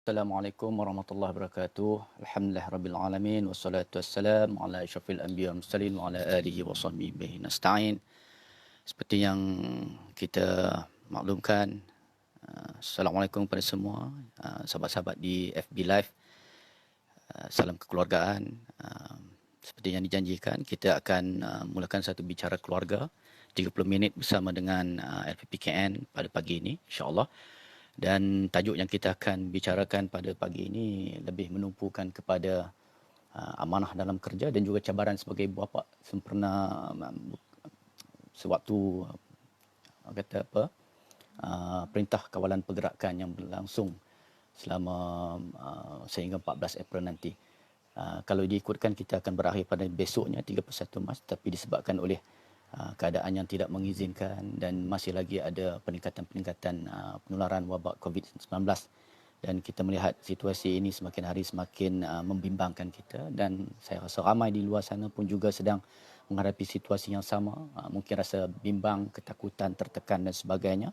Assalamualaikum warahmatullahi wabarakatuh. Alhamdulillah rabbil alamin wassalatu wassalamu ala asyrafil anbiya wal mursalin wa ala alihi wa sahbihi nasta'in. Seperti yang kita maklumkan, Assalamualaikum kepada semua sahabat-sahabat di FB Live. Salam kekeluargaan. Seperti yang dijanjikan, kita akan mulakan satu bicara keluarga 30 minit bersama dengan LPPKN pada pagi ini, insya-Allah. Dan tajuk yang kita akan bicarakan pada pagi ini lebih menumpukan kepada amanah dalam kerja dan juga cabaran sebagai bapa sempurna sewaktu kata apa perintah kawalan pergerakan yang berlangsung selama sehingga 14 April nanti. Kalau diikutkan kita akan berakhir pada besoknya 31 Mac, tapi disebabkan oleh keadaan yang tidak mengizinkan dan masih lagi ada peningkatan-peningkatan penularan wabak COVID-19, dan kita melihat situasi ini semakin hari semakin membimbangkan kita, dan saya rasa ramai di luar sana pun juga sedang menghadapi situasi yang sama, mungkin rasa bimbang, ketakutan, tertekan dan sebagainya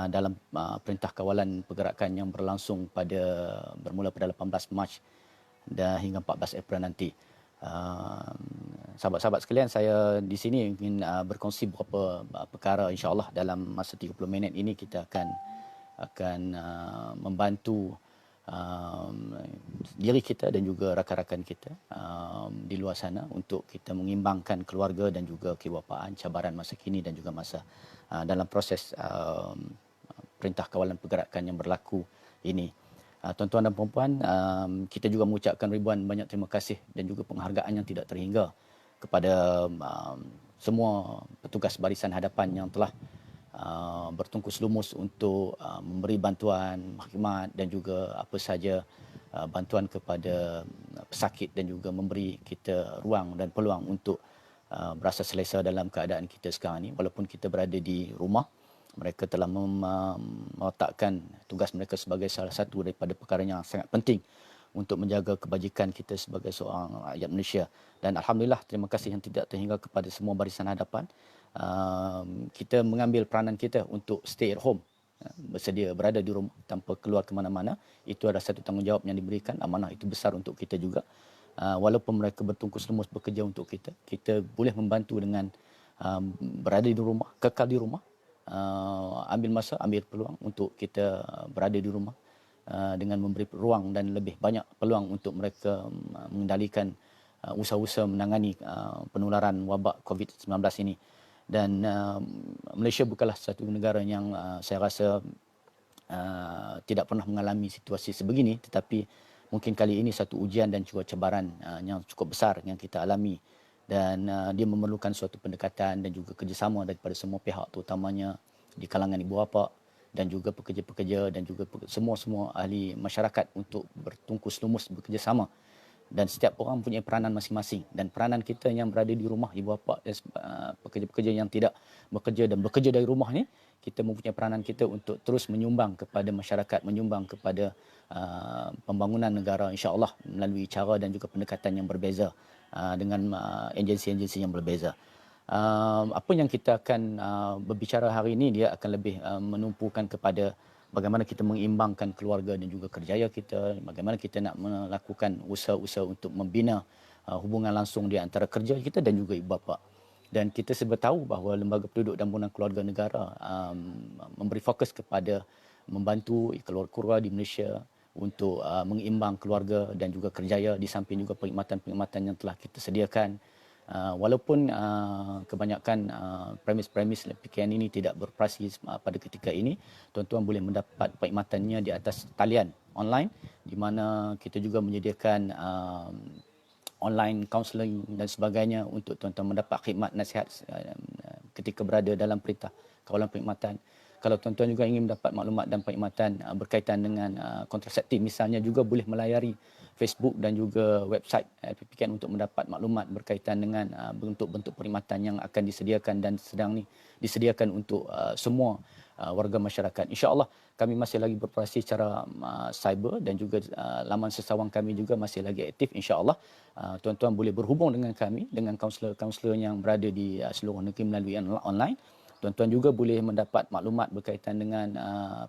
dalam perintah kawalan pergerakan yang berlangsung bermula pada 18 Mac dan hingga 14 April nanti. Sahabat-sahabat sekalian, saya di sini ingin berkongsi beberapa perkara, insya-Allah dalam masa 30 minit ini kita akan membantu diri kita dan juga rakan-rakan kita di luar sana untuk kita mengimbangkan keluarga dan juga kewapaan, cabaran masa kini dan juga masa dalam proses perintah kawalan pergerakan yang berlaku ini. Tuan-tuan dan puan-puan, kita juga mengucapkan ribuan banyak terima kasih dan juga penghargaan yang tidak terhingga kepada semua petugas barisan hadapan yang telah bertungkus lumus untuk memberi bantuan, khidmat dan juga apa sahaja bantuan kepada pesakit dan juga memberi kita ruang dan peluang untuk berasa selesa dalam keadaan kita sekarang ini. Walaupun kita berada di rumah, mereka telah meletakkan tugas mereka sebagai salah satu daripada perkara yang sangat penting untuk menjaga kebajikan kita sebagai seorang rakyat Malaysia. Dan alhamdulillah, terima kasih yang tidak terhingga kepada semua barisan hadapan. Kita mengambil peranan kita untuk stay at home, bersedia berada di rumah tanpa keluar ke mana-mana. Itu adalah satu tanggungjawab yang diberikan, amanah itu besar untuk kita juga. Walaupun mereka bertungkus lumus bekerja untuk kita, kita boleh membantu dengan berada di rumah, kekal di rumah. Ambil masa, ambil peluang untuk kita berada di rumah dengan memberi ruang dan lebih banyak peluang untuk mereka mengendalikan usaha-usaha menangani penularan wabak COVID-19 ini. Dan Malaysia bukanlah satu negara yang saya rasa tidak pernah mengalami situasi sebegini, tetapi mungkin kali ini satu ujian dan juga cabaran yang cukup besar yang kita alami, dan dia memerlukan suatu pendekatan dan juga kerjasama daripada semua pihak, terutamanya di kalangan ibu bapa dan juga pekerja-pekerja dan juga semua ahli masyarakat untuk bertungkus lumus bekerjasama. Dan setiap orang punya peranan masing-masing, dan peranan kita yang berada di rumah, ibu bapa dan pekerja-pekerja yang tidak bekerja dan bekerja dari rumah ni, kita mempunyai peranan kita untuk terus menyumbang kepada masyarakat, menyumbang kepada pembangunan negara, insya-Allah melalui cara dan juga pendekatan yang berbeza dengan agensi-agensi yang berbeza. Apa yang kita akan berbicara hari ini, dia akan lebih menumpukan kepada bagaimana kita mengimbangkan keluarga dan juga kerjaya kita, bagaimana kita nak melakukan usaha-usaha untuk membina hubungan langsung di antara kerja kita dan juga ibu bapa. Dan kita sebab tahu bahawa Lembaga Penduduk dan Pembangunan Keluarga Negara memberi fokus kepada membantu keluarga di Malaysia untuk mengimbang keluarga dan juga kerjaya, di samping juga perkhidmatan-perkhidmatan yang telah kita sediakan. Walaupun kebanyakan premis-premis PKN ini tidak beroperasi pada ketika ini, tuan-tuan boleh mendapat perkhidmatannya di atas talian online, di mana kita juga menyediakan online counselling dan sebagainya untuk tuan-tuan mendapat khidmat nasihat ketika berada dalam perintah kawalan perkhidmatan. Kalau tuan-tuan juga ingin mendapat maklumat dan perkhidmatan berkaitan dengan kontraseptif misalnya, juga boleh melayari Facebook dan juga website LPPKN untuk mendapat maklumat berkaitan dengan bentuk-bentuk perkhidmatan yang akan disediakan dan sedang disediakan untuk semua warga masyarakat. InsyaAllah kami masih lagi beroperasi secara cyber, dan juga laman sesawang kami juga masih lagi aktif. InsyaAllah tuan-tuan boleh berhubung dengan kami, dengan kaunselor-kaunselor yang berada di seluruh negeri melalui online. Tuan-tuan juga boleh mendapat maklumat berkaitan dengan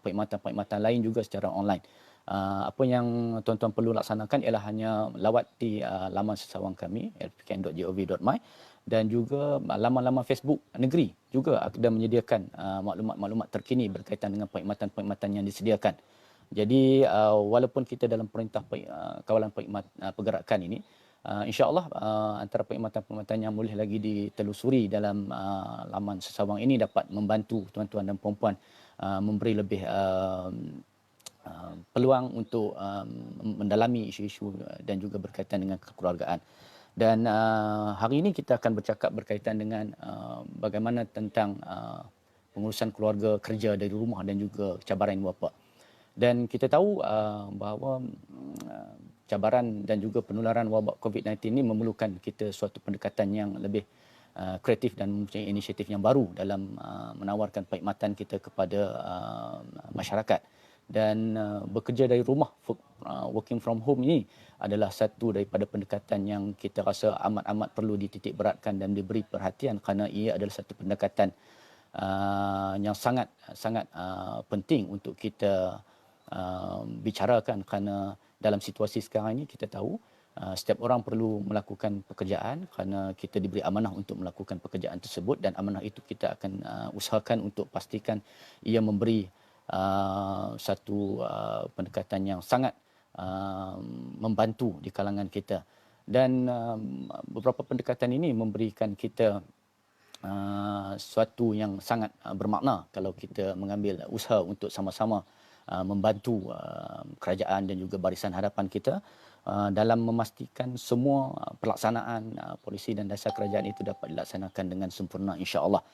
perkhidmatan-perkhidmatan lain juga secara online. Apa yang tuan-tuan perlu laksanakan ialah hanya lawati laman sesawang kami lpkn.gov.my dan juga laman-laman Facebook negeri juga ada menyediakan maklumat-maklumat terkini berkaitan dengan perkhidmatan-perkhidmatan yang disediakan. Jadi walaupun kita dalam perintah kawalan pergerakan ini, insya-Allah antara perkhidmatan-perkhidmatan yang boleh lagi ditelusuri dalam laman sesawang ini dapat membantu tuan-tuan dan puan-puan memberi lebih peluang untuk mendalami isu-isu dan juga berkaitan dengan kekeluargaan. Dan hari ini kita akan bercakap berkaitan dengan bagaimana tentang pengurusan keluarga kerja dari rumah dan juga cabaran ibu bapa. Dan kita tahu bahawa cabaran dan juga penularan wabak COVID-19 ini memerlukan kita suatu pendekatan yang lebih kreatif dan mempunyai inisiatif yang baru dalam menawarkan perkhidmatan kita kepada masyarakat. Dan bekerja dari rumah, working from home ini adalah satu daripada pendekatan yang kita rasa amat-amat perlu dititik beratkan dan diberi perhatian kerana ia adalah satu pendekatan yang sangat penting untuk kita bicarakan kerana dalam situasi sekarang ini kita tahu setiap orang perlu melakukan pekerjaan kerana kita diberi amanah untuk melakukan pekerjaan tersebut dan amanah itu kita akan usahakan untuk pastikan ia memberi satu pendekatan yang sangat membantu di kalangan kita dan beberapa pendekatan ini memberikan kita suatu yang sangat bermakna kalau kita mengambil usaha untuk sama-sama membantu kerajaan dan juga barisan hadapan kita dalam memastikan semua pelaksanaan polisi dan dasar kerajaan itu dapat dilaksanakan dengan sempurna insya-Allah.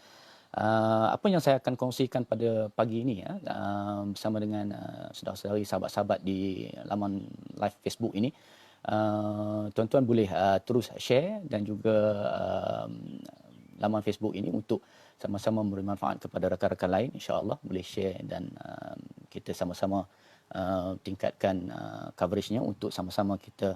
Apa yang saya akan kongsikan pada pagi ini bersama dengan saudara-saudari sahabat-sahabat di laman live Facebook ini, tuan-tuan boleh terus share dan juga laman Facebook ini untuk sama-sama memberi manfaat kepada rakan-rakan lain, insya-Allah boleh share dan kita sama-sama tingkatkan coveragenya untuk sama-sama kita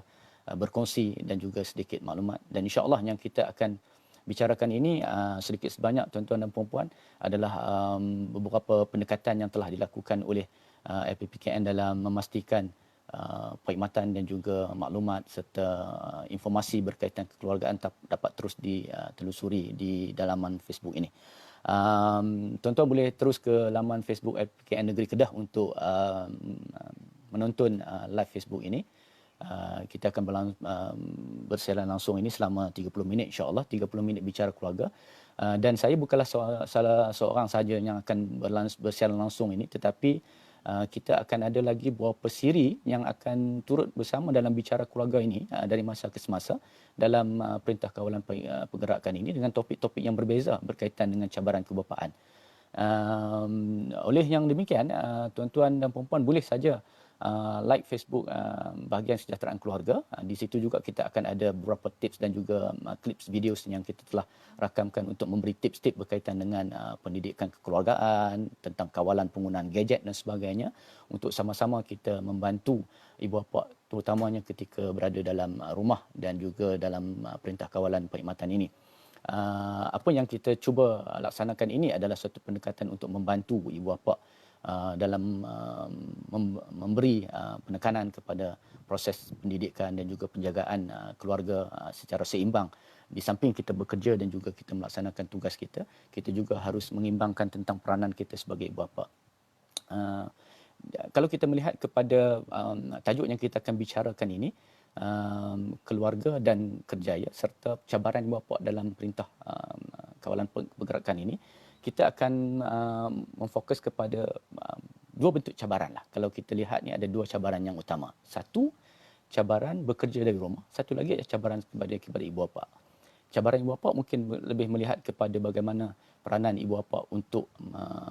berkongsi dan juga sedikit maklumat. Dan insya-Allah yang kita akan bicarakan ini sedikit sebanyak tuan-tuan dan puan-puan adalah beberapa pendekatan yang telah dilakukan oleh LPPKN dalam memastikan perkhidmatan dan juga maklumat serta informasi berkaitan kekeluargaan dapat terus ditelusuri di dalaman Facebook ini. Tuan-tuan boleh terus ke laman Facebook LPKN Negeri Kedah untuk menonton live Facebook ini. Kita akan bersiaran langsung ini selama 30 minit insya-Allah, 30 minit bicara keluarga. Dan saya bukanlah salah seorang sahaja yang akan bersiaran langsung ini, tetapi kita akan ada lagi beberapa siri yang akan turut bersama dalam bicara keluarga ini dari masa ke semasa dalam Perintah Kawalan Pergerakan ini dengan topik-topik yang berbeza berkaitan dengan cabaran kebapaan. Oleh yang demikian, tuan-tuan dan puan-puan boleh saja like Facebook bahagian Kesejahteraan Keluarga. Di situ juga kita akan ada beberapa tips dan juga clips videos yang kita telah rakamkan untuk memberi tips-tips berkaitan dengan pendidikan kekeluargaan, tentang kawalan penggunaan gadget dan sebagainya untuk sama-sama kita membantu ibu bapa terutamanya ketika berada dalam rumah dan juga dalam perintah kawalan perkhidmatan ini. Apa yang kita cuba laksanakan ini adalah satu pendekatan untuk membantu ibu bapa dalam memberi penekanan kepada proses pendidikan dan juga penjagaan keluarga secara seimbang. Di samping kita bekerja dan juga kita melaksanakan tugas kita, kita juga harus mengimbangkan tentang peranan kita sebagai ibu bapa. Kalau kita melihat kepada tajuk yang kita akan bicarakan ini, keluarga dan kerjaya serta cabaran ibu bapa dalam perintah kawalan pergerakan ini, kita akan memfokus kepada dua bentuk cabaran lah. Kalau kita lihat ni ada dua cabaran yang utama. Satu, cabaran bekerja dari rumah. Satu lagi cabaran kepada ibu bapa. Cabaran ibu bapa mungkin lebih melihat kepada bagaimana peranan ibu bapa untuk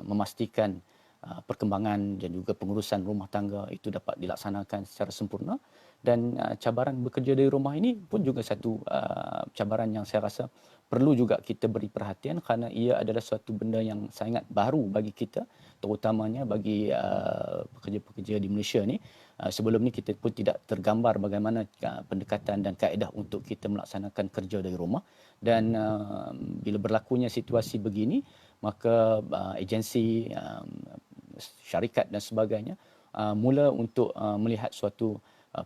memastikan perkembangan dan juga pengurusan rumah tangga itu dapat dilaksanakan secara sempurna. Dan cabaran bekerja dari rumah ini pun juga satu cabaran yang saya rasa perlu juga kita beri perhatian kerana ia adalah suatu benda yang sangat baru bagi kita, terutamanya bagi pekerja-pekerja di Malaysia ni. Sebelum ni kita pun tidak tergambar bagaimana pendekatan dan kaedah untuk kita melaksanakan kerja dari rumah. Dan bila berlakunya situasi begini, maka agensi, syarikat dan sebagainya mula untuk melihat suatu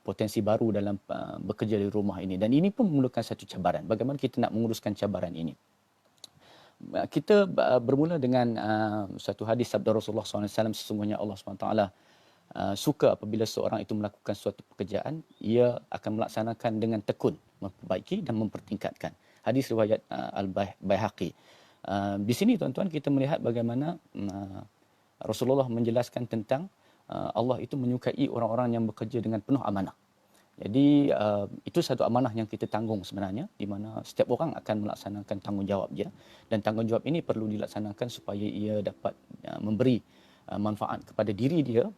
potensi baru dalam bekerja dari rumah ini. Dan ini pun memerlukan satu cabaran. Bagaimana kita nak menguruskan cabaran ini? Kita bermula dengan satu hadis sabda Rasulullah SAW, sesungguhnya Allah SWT suka apabila seorang itu melakukan suatu pekerjaan, ia akan melaksanakan dengan tekun, memperbaiki dan mempertingkatkan. Hadis riwayat Al-Baihaqi. Di sini tuan-tuan kita melihat bagaimana Rasulullah menjelaskan tentang Allah itu menyukai orang-orang yang bekerja dengan penuh amanah. Jadi itu satu amanah yang kita tanggung sebenarnya, di mana setiap orang akan melaksanakan tanggungjawab dia, dan tanggungjawab ini perlu dilaksanakan supaya ia dapat memberi manfaat kepada diri dia,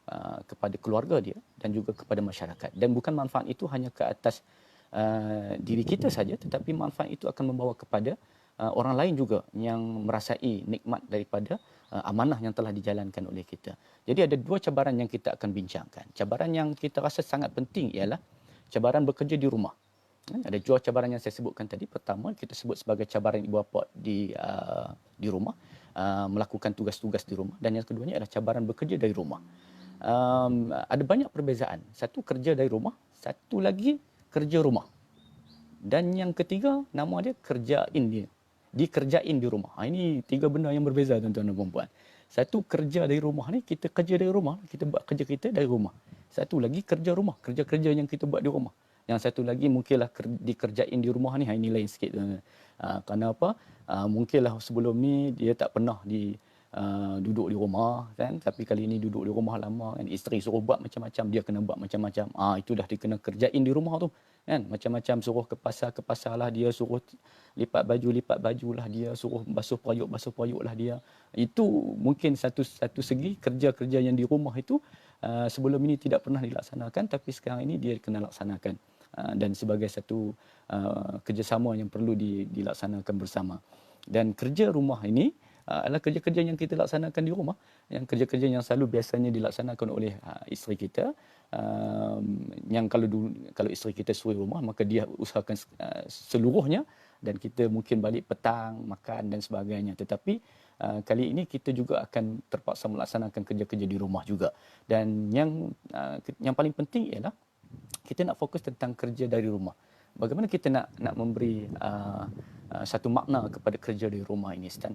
kepada keluarga dia dan juga kepada masyarakat. Dan bukan manfaat itu hanya ke atas diri kita saja, tetapi manfaat itu akan membawa kepada orang lain juga yang merasai nikmat daripada amanah yang telah dijalankan oleh kita. Jadi ada dua cabaran yang kita akan bincangkan. Cabaran yang kita rasa sangat penting ialah cabaran bekerja di rumah. Ada dua cabaran yang saya sebutkan tadi. Pertama, kita sebut sebagai cabaran ibu bapa di rumah, melakukan tugas-tugas di rumah. Dan yang keduanya adalah cabaran bekerja dari rumah. Ada banyak perbezaan. Satu kerja dari rumah, satu lagi kerja rumah. Dan yang ketiga, nama dia kerjain dia. Dikerjain di rumah. Ini tiga benda yang berbeza tuan-tuan dan puan-puan. Satu, kerja dari rumah ni, kita kerja dari rumah, kita buat kerja kita dari rumah. Satu lagi kerja rumah, kerja-kerja yang kita buat di rumah. Yang satu lagi mungkinlah dikerjain di rumah ni, ini lain sikit. Kerana apa? Mungkinlah sebelum ni dia tak pernah duduk di rumah kan, tapi kali ini duduk di rumah lama kan, isteri suruh buat macam-macam, dia kena buat macam-macam. Itu dah dia kena kerjain di rumah tu kan, macam-macam, suruh ke pasar lah dia, suruh lipat baju lah dia, suruh basuh periuk lah dia. Itu mungkin satu segi kerja-kerja yang di rumah itu sebelum ini tidak pernah dilaksanakan, tapi sekarang ini dia kena laksanakan, dan sebagai satu kerjasama yang perlu dilaksanakan bersama. Dan kerja rumah ini adalah kerja-kerja yang kita laksanakan di rumah, yang kerja-kerja yang selalu biasanya dilaksanakan oleh isteri kita, yang kalau isteri kita suri rumah, maka dia usahakan seluruhnya, dan kita mungkin balik petang, makan dan sebagainya. Tetapi kali ini kita juga akan terpaksa melaksanakan kerja-kerja di rumah juga. Dan yang paling penting ialah kita nak fokus tentang kerja dari rumah. Bagaimana kita nak memberi satu makna kepada kerja di rumah ini, Stan,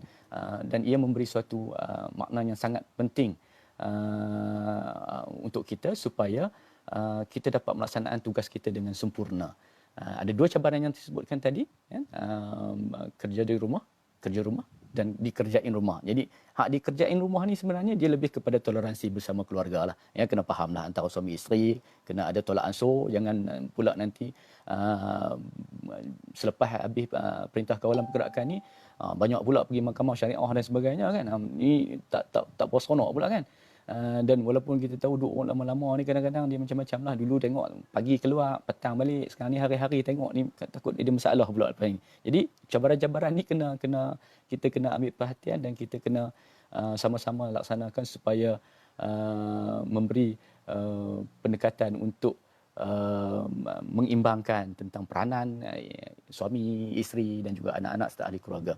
dan ia memberi suatu makna yang sangat penting untuk kita supaya kita dapat melaksanakan tugas kita dengan sempurna. Ada dua cabaran yang disebutkan tadi, ya? Kerja dari rumah, kerja rumah dan dikerjain rumah. Jadi hak dikerjain rumah ni sebenarnya dia lebih kepada toleransi bersama keluarga lah. Ya, kena fahamlah antara suami isteri, kena ada tolak ansur, jangan pula nanti selepas habis perintah kawalan pergerakan ni banyak pula pergi mahkamah syariah dan sebagainya kan. Ni tak puas seronok pula kan. Dan walaupun kita tahu duduk lama-lama ni kadang-kadang dia macam-macam lah. Dulu tengok pagi keluar, petang balik. Sekarang ni hari-hari tengok ni takut ada masalah pula lepas ni. Jadi cabaran-cabaran ni kita kena ambil perhatian, dan kita kena sama-sama laksanakan supaya memberi pendekatan untuk mengimbangkan tentang peranan suami, isteri dan juga anak-anak serta ahli keluarga.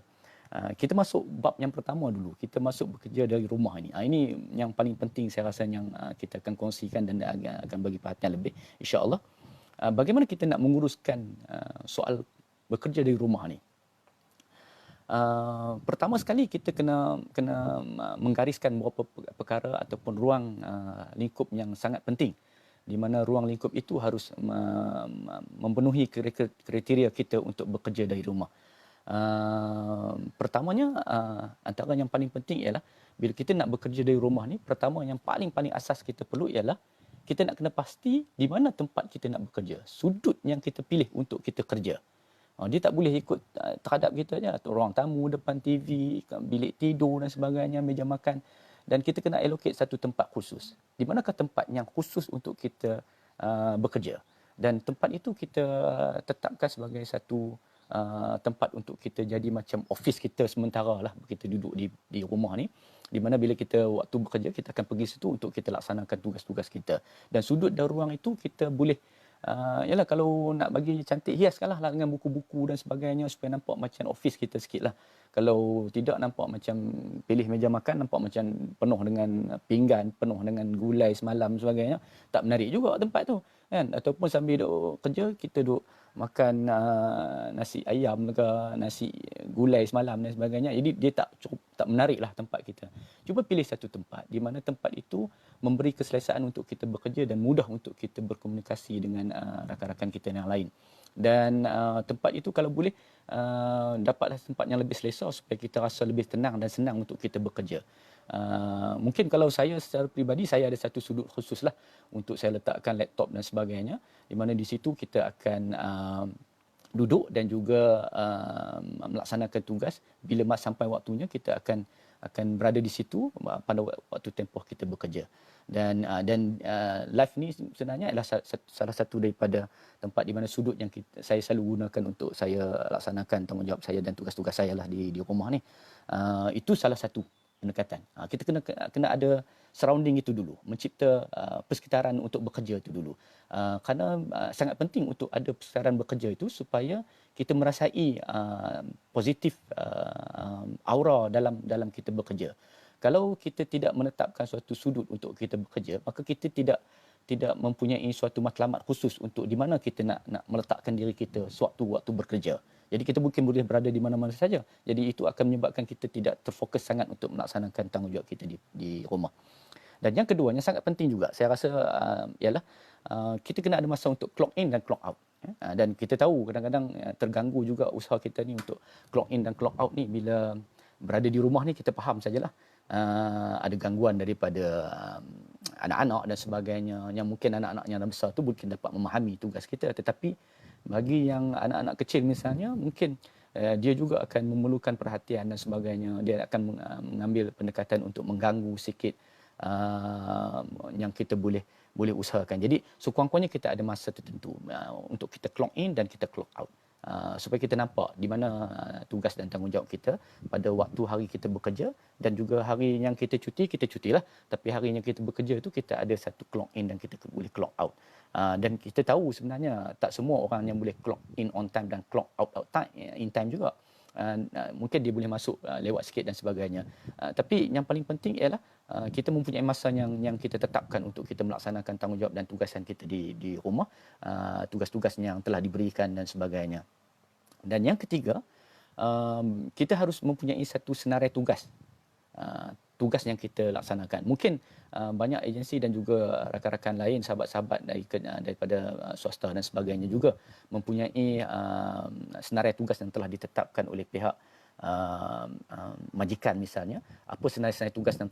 Kita masuk bab yang pertama dulu. Kita masuk bekerja dari rumah ini. Ini yang paling penting saya rasa, yang kita akan kongsikan dan akan bagi perhatian lebih, insya-Allah. Bagaimana kita nak menguruskan soal bekerja dari rumah ni? Pertama sekali kita kena menggariskan beberapa perkara ataupun ruang lingkup yang sangat penting, di mana ruang lingkup itu harus memenuhi kriteria kita untuk bekerja dari rumah. Pertamanya, antara yang paling penting ialah bila kita nak bekerja dari rumah ni, pertama yang paling asas kita perlu ialah kita nak kena pasti di mana tempat kita nak bekerja, sudut yang kita pilih untuk kita kerja. Dia tak boleh ikut terhadap kita je, ruang tamu, depan TV, bilik tidur dan sebagainya, meja makan. Dan kita kena allocate satu tempat khusus. Di manakah tempat yang khusus untuk kita bekerja? Dan tempat itu kita tetapkan sebagai satu tempat untuk kita jadi macam office kita sementara lah, kita duduk di rumah ni, di mana bila kita waktu bekerja kita akan pergi situ untuk kita laksanakan tugas-tugas kita. Dan sudut dan ruang itu kita boleh yalah, kalau nak bagi cantik, hiaskanlah dengan buku-buku dan sebagainya supaya nampak macam office kita sikit lah. Kalau tidak nampak macam pilih meja makan, nampak macam penuh dengan pinggan, penuh dengan gulai semalam sebagainya, tak menarik juga tempat tu kan. Ataupun sambil duk kerja kita duk makan nasi ayam ke nasi gulai semalam dan sebagainya, jadi dia tak cukup, tak menarik lah tempat kita. Cuba pilih satu tempat di mana tempat itu memberi keselesaan untuk kita bekerja dan mudah untuk kita berkomunikasi dengan rakan-rakan kita yang lain. Dan tempat itu kalau boleh dapatlah tempat yang lebih selesa supaya kita rasa lebih tenang dan senang untuk kita bekerja. Mungkin kalau saya secara peribadi, saya ada satu sudut khusus lah untuk saya letakkan laptop dan sebagainya, di mana di situ kita akan duduk dan juga melaksanakan tugas. Bila sampai waktunya kita akan berada di situ pada waktu tempoh kita bekerja. Dan live ni sebenarnya adalah salah satu daripada tempat di mana sudut yang saya selalu gunakan untuk saya laksanakan tanggungjawab saya dan tugas-tugas saya lah di rumah ni. Itu salah satu pendekatan. Kita kena ada surrounding itu dulu, mencipta persekitaran untuk bekerja itu dulu. Kerana sangat penting untuk ada persekitaran bekerja itu supaya kita merasai positif aura dalam kita bekerja. Kalau kita tidak menetapkan suatu sudut untuk kita bekerja, maka kita tidak mempunyai suatu matlamat khusus untuk di mana kita nak meletakkan diri kita sewaktu-waktu bekerja. Jadi kita mungkin boleh berada di mana-mana saja. Jadi itu akan menyebabkan kita tidak terfokus sangat untuk melaksanakan tanggungjawab kita di rumah. Dan yang kedua, yang sangat penting juga, saya rasa ialah kita kena ada masa untuk clock in dan clock out. Dan kita tahu kadang-kadang terganggu juga usaha kita ni untuk clock in dan clock out ni bila berada di rumah ni. Kita faham sajalah ada gangguan daripada anak-anak dan sebagainya, yang mungkin anak-anak yang besar tu mungkin dapat memahami tugas kita, tetapi bagi yang anak-anak kecil misalnya, mungkin dia juga akan memerlukan perhatian dan sebagainya. Dia akan mengambil pendekatan untuk mengganggu sikit yang kita boleh usahakan. Jadi sekurang-kurangnya kita ada masa tertentu untuk kita clock in dan kita clock out. Supaya kita nampak di mana tugas dan tanggungjawab kita pada waktu hari kita bekerja, dan juga hari yang kita cutilah, tapi hari yang kita bekerja itu kita ada satu clock in dan kita boleh clock out. Dan kita tahu sebenarnya tak semua orang yang boleh clock in on time dan clock out time in time juga. Mungkin dia boleh masuk lewat sikit dan sebagainya. Tapi yang paling penting ialah kita mempunyai masa yang kita tetapkan untuk kita melaksanakan tanggungjawab dan tugasan kita di rumah, tugas-tugas yang telah diberikan dan sebagainya. Dan yang ketiga, kita harus mempunyai satu senarai tugas yang kita laksanakan. Mungkin banyak agensi dan juga rakan-rakan lain, sahabat-sahabat daripada swasta dan sebagainya juga mempunyai senarai tugas yang telah ditetapkan oleh pihak majikan misalnya. Apa senarai-senarai tugas yang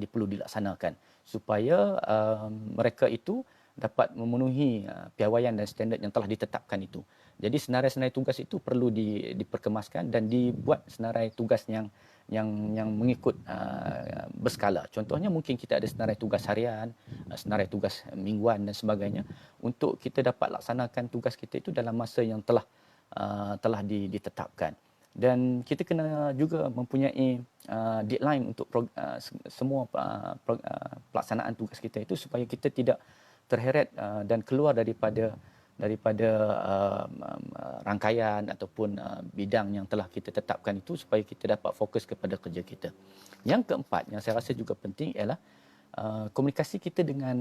perlu dilaksanakan supaya mereka itu dapat memenuhi piawaian dan standard yang telah ditetapkan itu. Jadi senarai-senarai tugas itu perlu diperkemaskan dan dibuat senarai tugas yang mengikut berskala. Contohnya mungkin kita ada senarai tugas harian, senarai tugas mingguan dan sebagainya, untuk kita dapat laksanakan tugas kita itu dalam masa yang telah ditetapkan. Dan kita kena juga mempunyai deadline untuk semua pelaksanaan tugas kita itu, supaya kita tidak terheret dan keluar daripada rangkaian ataupun bidang yang telah kita tetapkan itu, supaya kita dapat fokus kepada kerja kita. Yang keempat, yang saya rasa juga penting ialah komunikasi kita dengan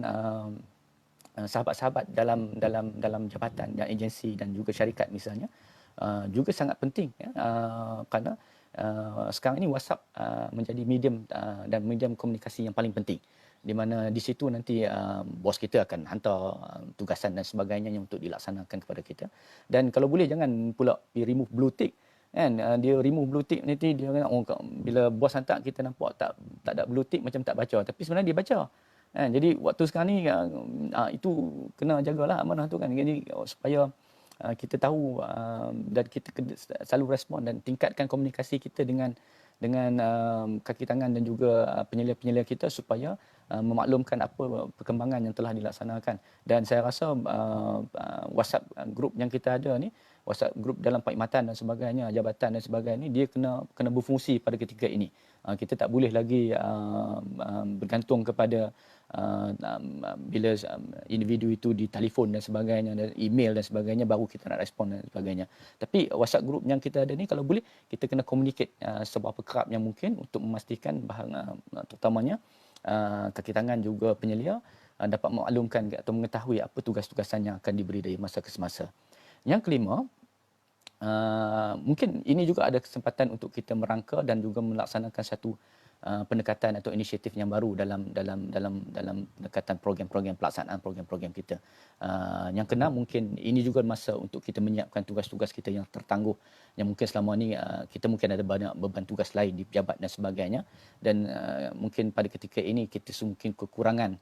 sahabat-sahabat dalam jabatan dan agensi dan juga syarikat misalnya, juga sangat penting ya, kerana sekarang ini WhatsApp menjadi medium dan medium komunikasi yang paling penting, di mana di situ nanti bos kita akan hantar tugasan dan sebagainya yang untuk dilaksanakan kepada kita. Dan kalau boleh jangan pula remove blue tick kan. Dia remove blue tick nanti dia bila bos hantar kita nampak tak ada blue tick, macam tak baca, tapi sebenarnya dia baca kan. Jadi waktu sekarang ni itu kena jagalah amanah tu kan. Jadi supaya kita tahu dan kita selalu respon dan tingkatkan komunikasi kita dengan kaki tangan dan juga penyelia-penyelia kita, supaya memaklumkan apa perkembangan yang telah dilaksanakan. Dan saya rasa WhatsApp group yang kita ada ni, WhatsApp group dalam perkhidmatan dan sebagainya, jabatan dan sebagainya ni, dia kena berfungsi pada ketika ini. Kita tak boleh lagi bergantung kepada bila individu itu ditelefon dan sebagainya, dan email dan sebagainya, baru kita nak respon dan sebagainya. Tapi WhatsApp group yang kita ada ni, kalau boleh kita kena communicate seberapa kerap yang mungkin untuk memastikan bahawa terutamanya kaki tangan juga penyelia dapat maklumkan atau mengetahui apa tugas-tugasan yang akan diberi dari masa ke semasa. Yang kelima, mungkin ini juga ada kesempatan untuk kita merangka dan juga melaksanakan satu pendekatan atau inisiatif yang baru dalam pendekatan program-program pelaksanaan program-program kita. Yang kena mungkin ini juga masa untuk kita menyiapkan tugas-tugas kita yang tertangguh, yang mungkin selama ni kita mungkin ada banyak beban tugas lain di pejabat dan sebagainya, dan mungkin pada ketika ini kita mungkin kekurangan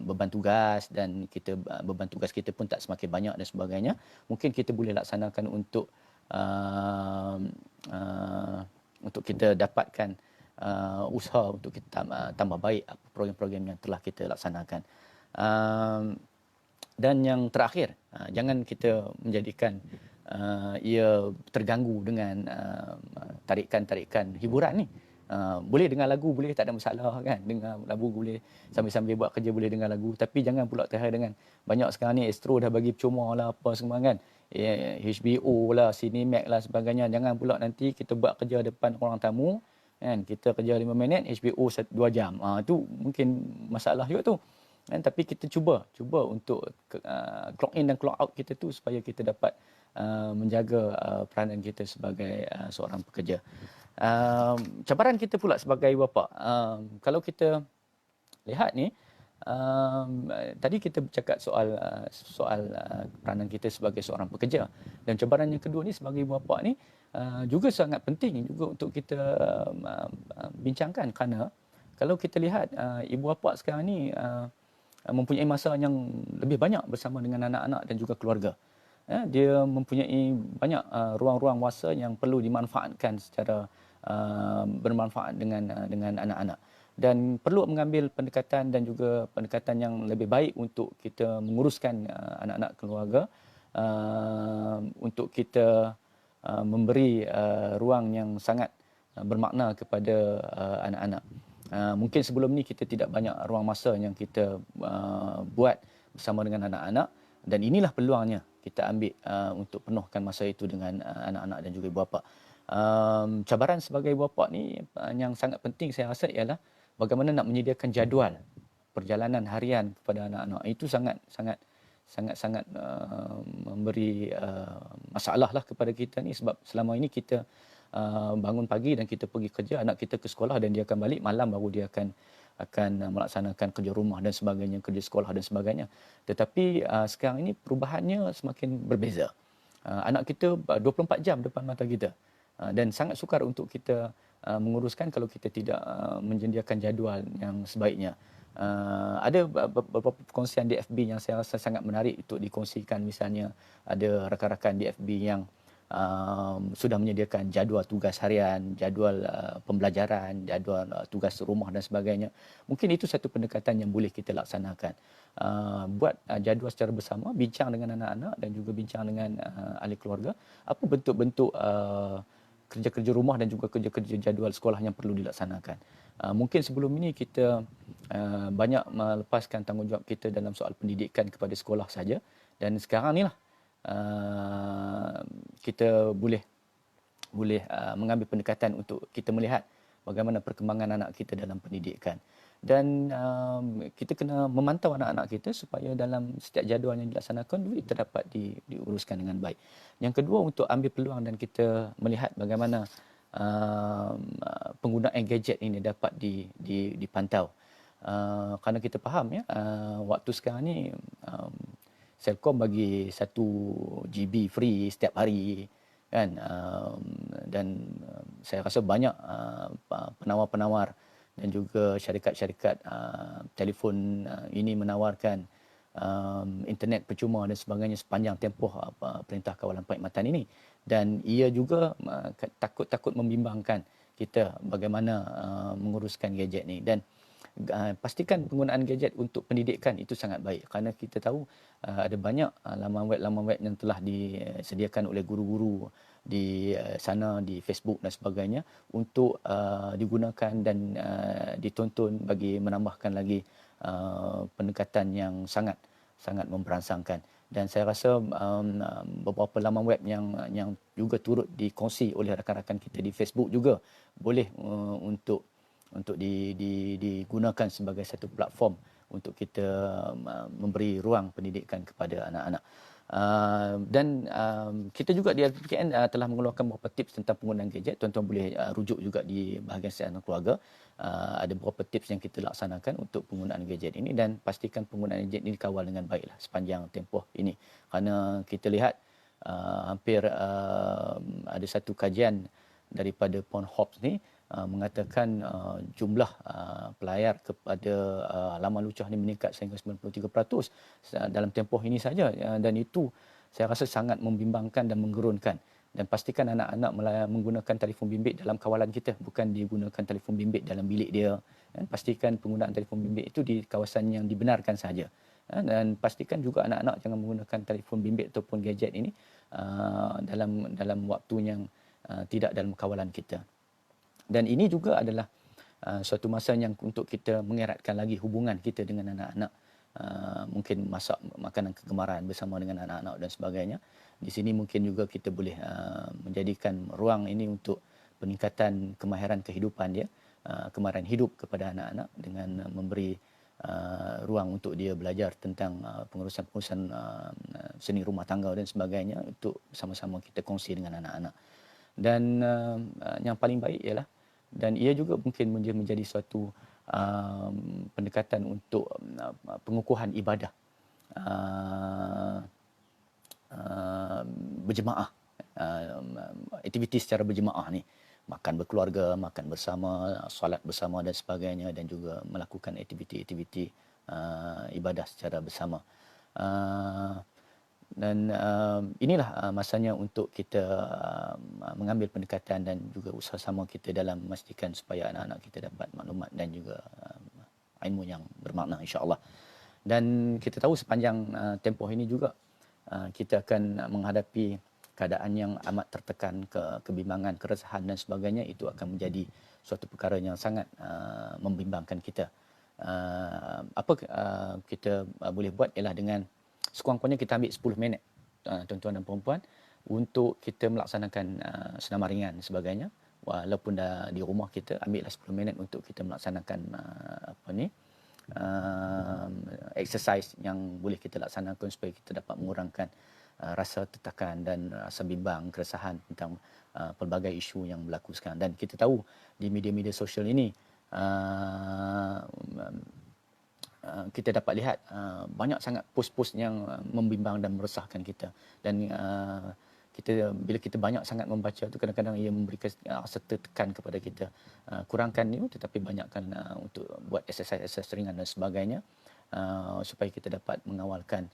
beban tugas, dan kita beban tugas kita pun tak semakin banyak dan sebagainya. Mungkin kita boleh laksanakan untuk kita dapatkan usaha untuk kita tambah baik program-program yang telah kita laksanakan. Dan yang terakhir, jangan kita menjadikan ia terganggu dengan tarikan-tarikan hiburan ni. Boleh dengar lagu, boleh, tak ada masalah kan. Dengar lagu boleh, sambil-sambil buat kerja boleh dengar lagu. Tapi jangan pula terhad dengan banyak sekarang ni Astro dah bagi percuma lah apa semua kan. HBO lah, Cinemax lah sebagainya. Jangan pula nanti kita buat kerja depan orang tamu kan, kita kerja 5 minit, HBO 2 jam. Tu mungkin masalah juga tu. Kan, tapi kita cuba untuk clock in dan clock out kita tu supaya kita dapat menjaga peranan kita sebagai seorang pekerja. Cabaran kita pula sebagai bapa, kalau kita lihat ni, tadi kita bercakap soal peranan kita sebagai seorang pekerja, dan cabaran yang kedua ni sebagai bapa ni juga sangat penting juga untuk kita bincangkan, kerana kalau kita lihat ibu bapa sekarang ni mempunyai masa yang lebih banyak bersama dengan anak-anak dan juga keluarga. Dia mempunyai banyak ruang-ruang masa yang perlu dimanfaatkan secara bermanfaat dengan anak-anak, dan perlu mengambil pendekatan dan juga pendekatan yang lebih baik untuk kita menguruskan anak-anak keluarga, untuk kita memberi ruang yang sangat bermakna kepada anak-anak. Mungkin sebelum ni kita tidak banyak ruang masa yang kita buat bersama dengan anak-anak, dan inilah peluangnya kita ambil untuk penuhkan masa itu dengan anak-anak dan juga ibu bapa. Cabaran sebagai ibu bapa ni yang sangat penting saya rasa ialah bagaimana nak menyediakan jadual perjalanan harian kepada anak-anak. Itu sangat memberi masalah lah kepada kita ni, sebab selama ini kita bangun pagi dan kita pergi kerja, anak kita ke sekolah dan dia akan balik malam, baru dia akan melaksanakan kerja rumah dan sebagainya, kerja sekolah dan sebagainya. Tetapi sekarang ini perubahannya semakin berbeza. Anak kita 24 jam depan mata kita, dan sangat sukar untuk kita menguruskan kalau kita tidak menyediakan jadual yang sebaiknya. Ada beberapa perkongsian di FB yang saya rasa sangat menarik untuk dikongsikan. Misalnya ada rakan-rakan di FB yang sudah menyediakan jadual tugas harian, jadual pembelajaran, jadual tugas rumah dan sebagainya. Mungkin itu satu pendekatan yang boleh kita laksanakan. Buat jadual secara bersama, bincang dengan anak-anak dan juga bincang dengan ahli keluarga, apa bentuk-bentuk kerja-kerja rumah dan juga kerja-kerja jadual sekolah yang perlu dilaksanakan. Mungkin sebelum ini kita banyak melepaskan tanggungjawab kita dalam soal pendidikan kepada sekolah saja, dan sekarang inilah kita boleh mengambil pendekatan untuk kita melihat bagaimana perkembangan anak kita dalam pendidikan, dan kita kena memantau anak-anak kita supaya dalam setiap jadual yang dilaksanakan itu dapat diuruskan dengan baik. Yang kedua, untuk ambil peluang dan kita melihat bagaimana penggunaan gadget ini dapat dipantau. Kerana kita faham ya, waktu sekarang ni Celcom bagi 1 GB free setiap hari kan, dan saya rasa banyak penawar-penawar dan juga syarikat-syarikat telefon ini menawarkan internet percuma dan sebagainya sepanjang tempoh Perintah Kawalan Perkhidmatan ini, dan ia juga takut membimbangkan kita bagaimana menguruskan gadget ni. Dan pastikan penggunaan gadget untuk pendidikan itu sangat baik, kerana kita tahu ada banyak laman web yang telah disediakan oleh guru-guru di sana, di Facebook dan sebagainya, untuk digunakan dan ditonton bagi menambahkan lagi pendekatan yang sangat memberangsangkan. Dan saya rasa beberapa laman web yang juga turut dikongsi oleh rakan-rakan kita di Facebook juga boleh untuk digunakan sebagai satu platform untuk kita memberi ruang pendidikan kepada anak-anak. Dan kita juga di LPPKN telah mengeluarkan beberapa tips tentang penggunaan gadget. Tuan-tuan boleh rujuk juga di bahagian kesihatan keluarga. Ada beberapa tips yang kita laksanakan untuk penggunaan gadget ini, dan pastikan penggunaan gadget ini dikawal dengan baiklah sepanjang tempoh ini. Kerana kita lihat hampir ada satu kajian daripada Pornhub ni mengatakan jumlah pelayar kepada laman lucah ini meningkat sehingga 93% dalam tempoh ini saja, dan itu saya rasa sangat membimbangkan dan menggerunkan. Dan pastikan anak-anak menggunakan telefon bimbit dalam kawalan kita, bukan digunakan telefon bimbit dalam bilik dia. Dan pastikan penggunaan telefon bimbit itu di kawasan yang dibenarkan saja. Dan pastikan juga anak-anak jangan menggunakan telefon bimbit ataupun gadget ini dalam waktu yang tidak dalam kawalan kita. Dan ini juga adalah suatu masa yang untuk kita mengeratkan lagi hubungan kita dengan anak-anak. Mungkin masak makanan kegemaran bersama dengan anak-anak dan sebagainya. Di sini mungkin juga kita boleh menjadikan ruang ini untuk peningkatan kemahiran kehidupan dia, kemahiran hidup kepada anak-anak, dengan memberi ruang untuk dia belajar tentang pengurusan-pengurusan seni rumah tangga dan sebagainya, untuk sama-sama kita kongsi dengan anak-anak. Dan yang paling baik ialah, dan ia juga mungkin menjadi suatu pendekatan untuk pengukuhan ibadah berjemaah, aktiviti secara berjemaah ni, makan berkeluarga, makan bersama, solat bersama dan sebagainya, dan juga melakukan aktiviti-aktiviti ibadah secara bersama. Dan inilah masanya untuk kita mengambil pendekatan dan juga usaha sama kita dalam memastikan supaya anak-anak kita dapat maklumat dan juga ilmu yang bermakna, insya-Allah. Dan kita tahu sepanjang tempoh ini juga kita akan menghadapi keadaan yang amat tertekan, kebimbangan, keresahan dan sebagainya. Itu akan menjadi suatu perkara yang sangat membimbangkan kita. Apa kita boleh buat ialah, dengan sekurang-kurangnya kita ambil 10 minit tuan-tuan dan puan-puan untuk kita melaksanakan senaman ringan sebagainya. Walaupun dah di rumah kita, ambillah 10 minit untuk kita melaksanakan exercise yang boleh kita laksanakan supaya kita dapat mengurangkan rasa tertekan dan rasa bimbang, keresahan tentang pelbagai isu yang berlaku sekarang. Dan kita tahu di media-media sosial ini kita dapat lihat banyak sangat post-post yang membimbang dan meresahkan kita. Dan bila kita banyak sangat membaca tu, kadang-kadang ia memberikan rasa tertekan kepada kita. Kurangkan ni, tetapi banyakkan untuk buat exercise ringan dan sebagainya, supaya kita dapat mengawalkan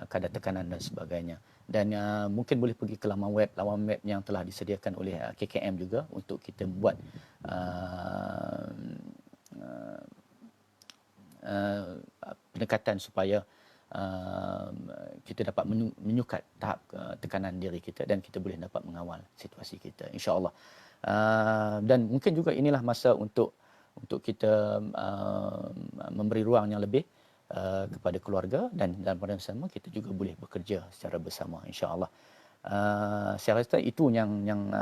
kadar tekanan dan sebagainya. Dan mungkin boleh pergi ke laman web yang telah disediakan oleh KKM juga, untuk kita buat pendekatan supaya kita dapat menyukat tahap tekanan diri kita, dan kita boleh dapat mengawal situasi kita, insya-Allah. Dan mungkin juga inilah masa untuk kita memberi ruang yang lebih kepada keluarga, dan dalam pada masa sama kita juga boleh bekerja secara bersama, insya-Allah. Saya rasa itu yang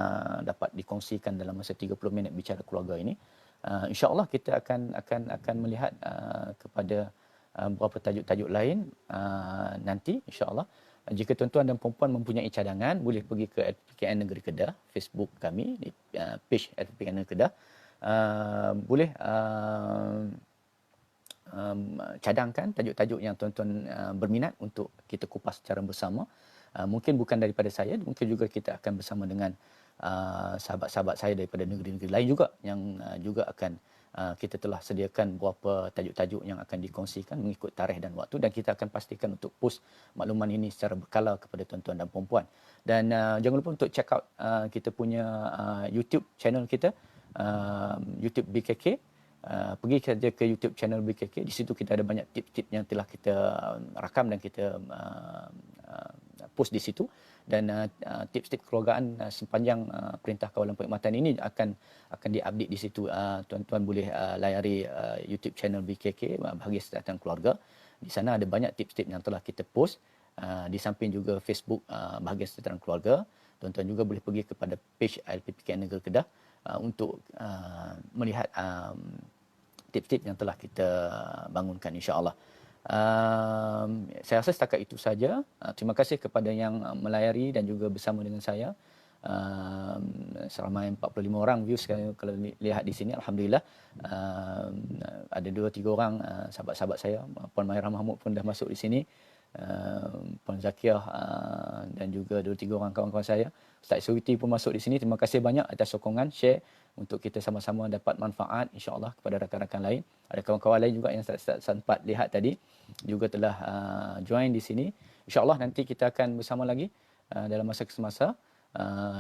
dapat dikongsikan dalam masa 30 minit bicara keluarga ini. InsyaAllah kita akan melihat kepada beberapa tajuk-tajuk lain nanti, insyaAllah. Jika tuan-tuan dan puan-puan mempunyai cadangan, boleh pergi ke LPPKN Negeri Kedah, Facebook kami, di page LPPKN Negeri Kedah. Boleh cadangkan tajuk-tajuk yang tuan-tuan berminat untuk kita kupas secara bersama. Mungkin bukan daripada saya, mungkin juga kita akan bersama dengan sahabat-sahabat saya daripada negeri-negeri lain juga, yang juga akan kita telah sediakan beberapa tajuk-tajuk yang akan dikongsikan mengikut tarikh dan waktu, dan kita akan pastikan untuk post makluman ini secara berkala kepada tuan-tuan dan puan-puan. Dan jangan lupa untuk check out kita punya YouTube channel kita, YouTube BKK. pergi saja ke YouTube channel BKK. Di situ kita ada banyak tip-tip yang telah kita rakam dan kita post di situ. Dan tips-tips kekeluargaan sepanjang Perintah Kawalan Perkhidmatan ini akan diupdate di situ. Tuan-tuan boleh layari YouTube channel BKK, Bahagia Kesihatan Keluarga. Di sana ada banyak tips-tips yang telah kita post. Di samping juga Facebook Bahagia Kesihatan Keluarga. Tuan-tuan juga boleh pergi kepada page LPPKN Negara Kedah untuk melihat tips-tips yang telah kita bangunkan, insya-Allah. Saya rasa setakat itu saja. Terima kasih kepada yang melayari dan juga bersama dengan saya. Selama 45 orang views kalau lihat di sini, alhamdulillah. Ada 2-3 orang sahabat-sahabat saya, Puan Mahira Mahmud pun dah masuk di sini. Puan Zakiah dan juga 2-3 orang kawan-kawan saya. Ustaz Suriti pun masuk di sini. Terima kasih banyak atas sokongan, share untuk kita sama-sama dapat manfaat, insya-Allah, kepada rakan-rakan lain. Ada kawan-kawan lain juga yang saya sempat lihat tadi juga telah join di sini. Insya-Allah nanti kita akan bersama lagi dalam masa ke semasa.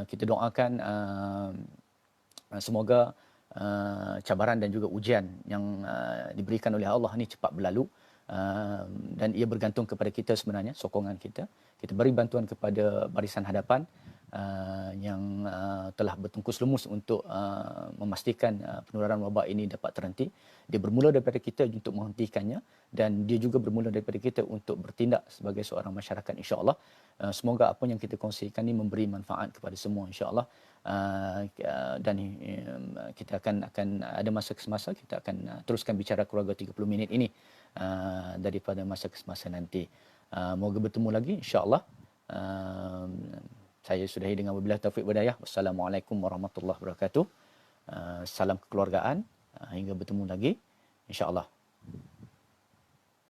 Kita doakan semoga cabaran dan juga ujian yang diberikan oleh Allah ni cepat berlalu. Dan ia bergantung kepada kita sebenarnya, sokongan kita. Kita beri bantuan kepada barisan hadapan yang telah bertungkus lumus untuk memastikan penularan wabak ini dapat terhenti. Dia bermula daripada kita untuk menghentikannya, dan dia juga bermula daripada kita untuk bertindak sebagai seorang masyarakat, insya-Allah. Semoga apa yang kita kongsikan ini memberi manfaat kepada semua, insya-Allah. Dan kita akan ada masa ke semasa kita akan teruskan bicara keluarga 30 minit ini daripada masa ke semasa nanti. Moga bertemu lagi, insya-Allah. Saya sudahi dengan wabillahi taufiq walhidayah. Wassalamualaikum warahmatullahi wabarakatuh. Salam kekeluargaan. Hingga bertemu lagi, insya-Allah.